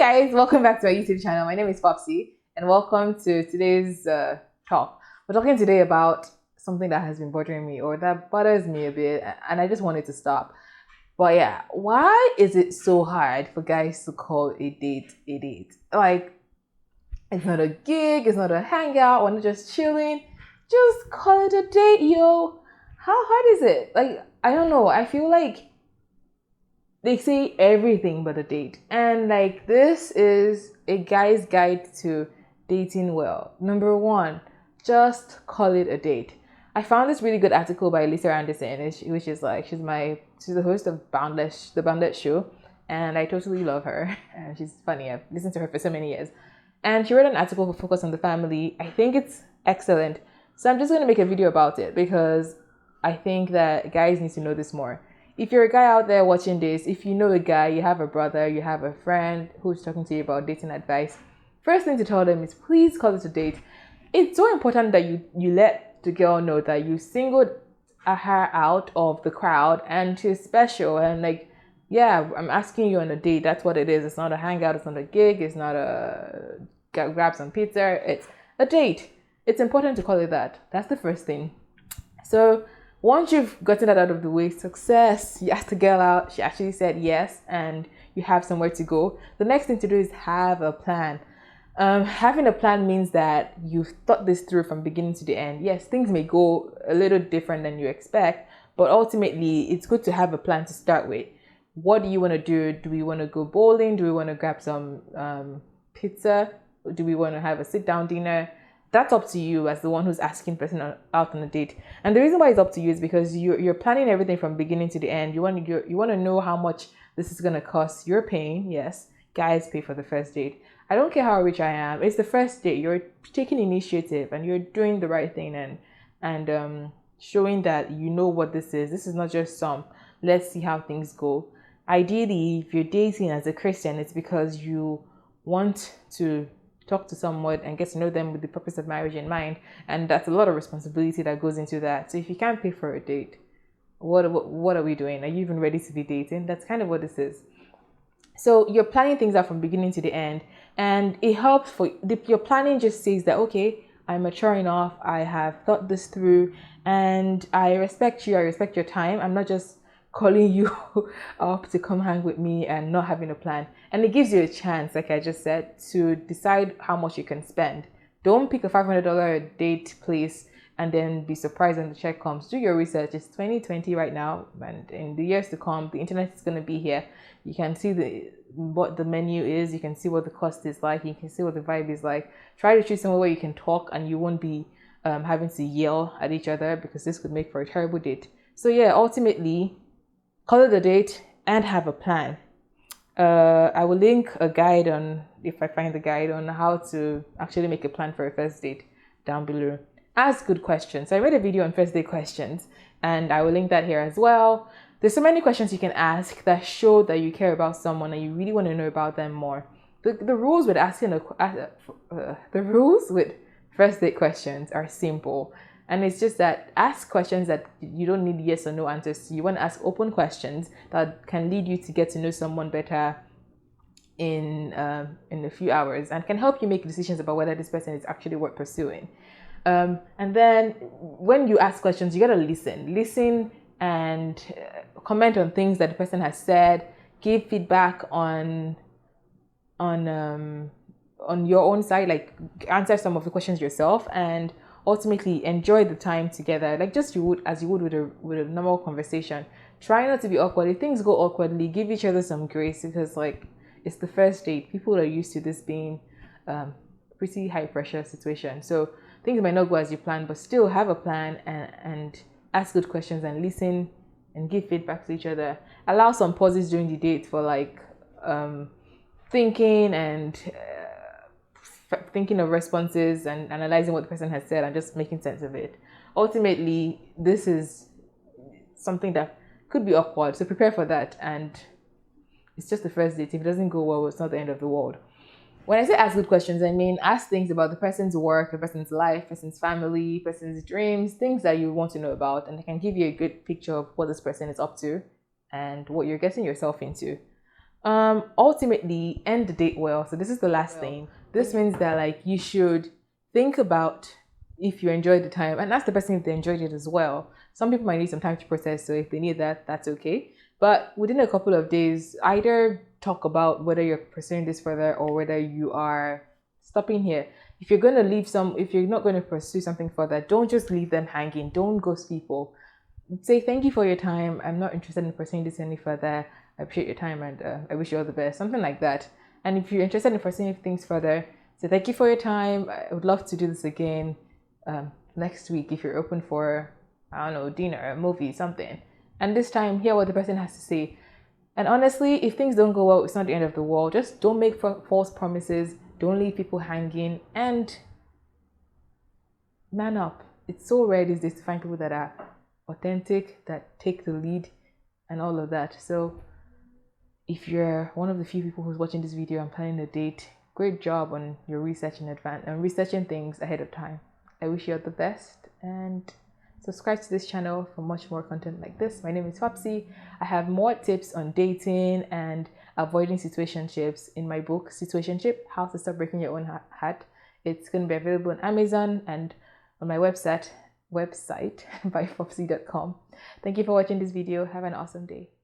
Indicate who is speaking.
Speaker 1: guys, welcome back to our YouTube channel. My name is Popsy and welcome to today's talk. We're talking today about something that has been bothering me or that bothers me a bit and I just wanted to stop. But yeah, why is it so hard for guys to call a date a date? Like, it's not a gig, it's not a hangout, we're not just chilling. Just call it a date, yo. How hard is it? Like, I don't know. I feel like they say everything but a date. And like, this is a guy's guide to dating well. Number one, just call it a date. I found this really good article by Lisa Anderson, which is like, she's the host of Boundless, the Boundless show. And I totally love her. And she's funny. I've listened to her for so many years. And she wrote an article for Focus on the Family. I think it's excellent. So I'm just going to make a video about it because I think that guys need to know this more. If you're a guy out there watching this, if you know a guy, you have a brother, you have a friend who's talking to you about dating advice, first thing to tell them is please call it a date. It's so important that you let the girl know that you singled her out of the crowd and she's special and like, yeah, I'm asking you on a date. That's what it is. It's not a hangout. It's not a gig. It's not a grab some pizza. It's a date. It's important to call it that. That's the first thing. So once you've gotten that out of the way, success, you asked the girl out, she actually said yes, and you have somewhere to go. The next thing to do is have a plan. Having a plan means that you've thought this through from beginning to the end. Yes, things may go a little different than you expect, but ultimately, it's good to have a plan to start with. What do you want to do? Do we want to go bowling? Do we want to grab some pizza? Do we want to have a sit-down dinner? That's up to you as the one who's asking person out on a date. And the reason why it's up to you is because you're planning everything from beginning to the end. You want to know how much this is going to cost. You're paying, yes. Guys pay for the first date. I don't care how rich I am. It's the first date. You're taking initiative and you're doing the right thing and showing that you know what this is. This is not just let's see how things go. Ideally, if you're dating as a Christian, it's because you want to talk to someone and get to know them with the purpose of marriage in mind, and that's a lot of responsibility that goes into that. So if you can't pay for a date, what are we doing? Are you even ready to be dating? That's kind of what this is. So you're planning things out from beginning to the end, and it helps your planning just says that, okay, I'm mature enough, I have thought this through, and I respect you, I respect your time. I'm not just calling you up to come hang with me and not having a plan. And it gives you a chance, like I just said, to decide how much you can spend. Don't pick a $500 date place and then be surprised when the check comes. Do your research. It's 2020 right now, and in the years to come, the internet is going to be here. You can see what the menu is. You can see what the cost is like. You can see what the vibe is like. Try to choose somewhere where you can talk and you won't be having to yell at each other, because this could make for a terrible date. So yeah, ultimately, call it a date and have a plan. I will link a guide if I find the guide on how to actually make a plan for a first date down below. Ask good questions. I made a video on first date questions and I will link that here as well. There's so many questions you can ask that show that you care about someone and you really want to know about them more. The rules with the rules with first date questions are simple. And it's just that ask questions that you don't need yes or no answers to. You want to ask open questions that can lead you to get to know someone better in a few hours and can help you make decisions about whether this person is actually worth pursuing. And then when you ask questions, you got to listen and comment on things that the person has said, give feedback on your own side, like answer some of the questions yourself, and ultimately enjoy the time together, like just as you would with a normal conversation. Try not to be awkward. If things go awkwardly, give each other some grace, because like it's the first date. People are used to this being pretty high pressure situation. So things might not go as you plan, but still have a plan and ask good questions and listen and give feedback to each other. Allow some pauses during the date for like thinking of responses and analyzing what the person has said and just making sense of it. Ultimately, this is something that could be awkward, so prepare for that. And it's just the first date. If it doesn't go well, it's not the end of the world. When I say ask good questions, I mean ask things about the person's work, the person's life, person's family, person's dreams, things that you want to know about, and it can give you a good picture of what this person is up to and what you're getting yourself into. Ultimately end the date well. So this is the last thing. This means that like you should think about if you enjoyed the time and ask the person if they enjoyed it as well. Some people might need some time to process, so if they need that, that's okay. But within a couple of days, either talk about whether you're pursuing this further or whether you are stopping here. If you're going to leave if you're not going to pursue something further, don't just leave them hanging. Don't ghost people. Say thank you for your time. I'm not interested in pursuing this any further. I appreciate your time and I wish you all the best. Something like that. And if you're interested in pursuing things further, say thank you for your time. I would love to do this again next week if you're open for, I don't know, dinner, a movie, something. And this time, hear what the person has to say. And honestly, if things don't go well, it's not the end of the world. Just don't make false promises. Don't leave people hanging. And man up. It's so rare these days to find people that are authentic, that take the lead, and all of that. So if you're one of the few people who's watching this video and planning a date, great job on your research in advance and researching things ahead of time. I wish you all the best and subscribe to this channel for much more content like this. My name is Fapsi. I have more tips on dating and avoiding situationships in my book, Situationship: How to Stop Breaking Your Own Heart. It's going to be available on Amazon and on my website by fopsy.com. Thank you for watching this video. Have an awesome day.